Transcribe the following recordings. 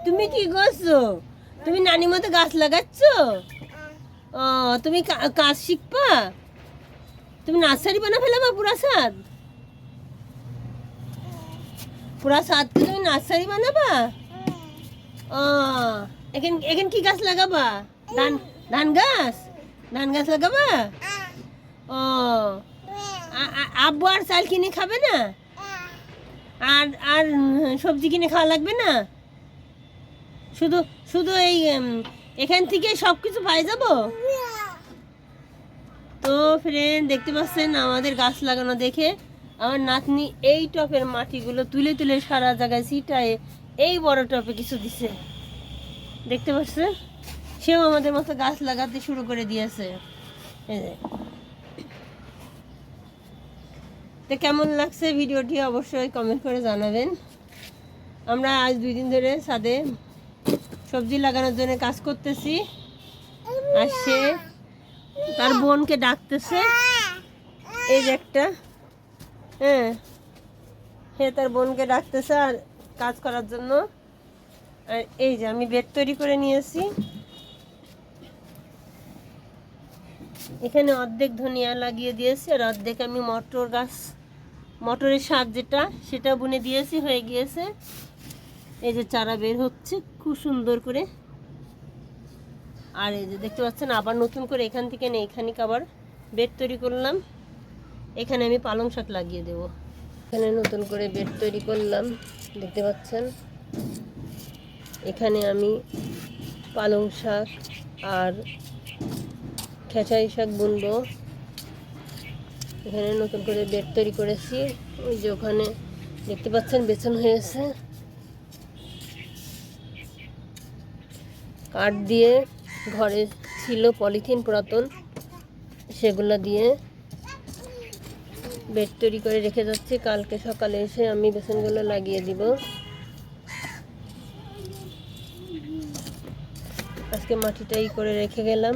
তুমি কি করছো? তুমি নানি মতো গাছ লাগাচ্ছ? ও, তুমি কাজ শিখবা? তুমি নার্সারি বানা ফেলাবা পুরা ছাদ? পুরা ছাদকে তুমি নার্সারি বানাবা? ও, এখান কি গাছ লাগাবা? ধান ধান গাছ? ধান গাছ লাগাবা? ও, আব্বু আর চাল কিনে খাবে না? আর আর সবজি কিনে খাওয়া লাগবে না? শুধু শুধু এই এখান থেকে সব কিছু পাই যাব? তো ফ্রেন্ড, দেখতে পাচ্ছেন আমাদের গাছ লাগানো দেখে আমার নাতনি এই টপের মাটিগুলো তুলে তুলে সারা জায়গায় ছিটায় এই বড় টপে কিছু দিছে। দেখতে পাচ্ছেন, সেও আমাদের মতো গাছ লাগাতে শুরু করে দিয়েছে। এই যে, তো কেমন লাগছে ভিডিওটি অবশ্যই কমেন্ট করে জানাবেন। আমরা আজ 2 দিন ধরে ছাদে সবজি লাগানোর জন্য কাজ করতেছি, আর সে তার বোনকে ডাকতেছে। এই যে একটা, হ্যাঁ, সে তার বোনকে ডাকতেছে আর কাজ করার জন্য। আর এই যে আমি বেড তৈরি করে নিয়েছি। এখানে অর্ধেক ধনিয়া লাগিয়ে দিয়েছি আর অর্ধেক আমি মটর গাছ, মটরের শাক যেটা, সেটা বুনে দিয়েছি, হয়ে গিয়েছে। এই যে চারা বের হচ্ছে খুব সুন্দর করে। আর এই যে দেখতে পাচ্ছেন আবার নতুন করে এখান থেকে এখানে আবার বেড তৈরি করলাম। এখানে আমি পালং শাক লাগিয়ে দেব। এখানে নতুন করে বেড তৈরি করলাম, দেখতে পাচ্ছেন। এখানে আমি পালং শাক আর খেসারি শাক বুনবো। এখানে নতুন করে বেড তৈরি করেছি। ওই যে ওখানে দেখতে পাচ্ছেন বেছন হয়েছে। কাঠ দিয়ে ঘরে ছিল পলিথিন পুরাতন, সেগুলো দিয়ে বেড তৈরি করে রেখে যাচ্ছি। কালকে সকালে এসে আমি বেসনগুলো লাগিয়ে দিব। আজকে মাটিটাই করে রেখে গেলাম,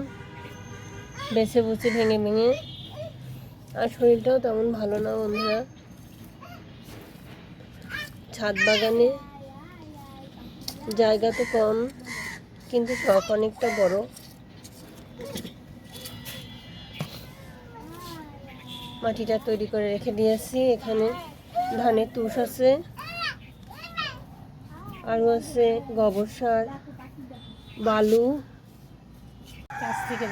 বেছে বুছে ভেঙে ভেঙে। আর শরীরটাও তেমন ভালো না বন্ধুরা। ছাদ বাগানে জায়গা তো কম, কিন্তু শখ অনেকটা বড়। মাটিটা তৈরি করে রেখে দিয়েছি। এখানে ধানের তুষ আছে, আরও আছে গোবর সার, বালু। কাছ থেকে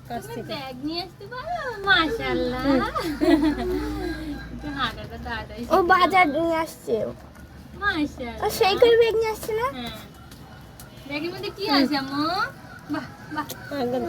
কাছ থেকে ব্যাগ নিয়ে আসতে পারো? মাশাআল্লাহ, ও বাজার নিয়ে আসছে। মাশাআল্লাহ, সেই করে ব্যাগ নিয়ে আসছে না? হ্যাঁ, ব্যাগের মধ্যে কি আছে আম্মু? বাহ বাহ। একদম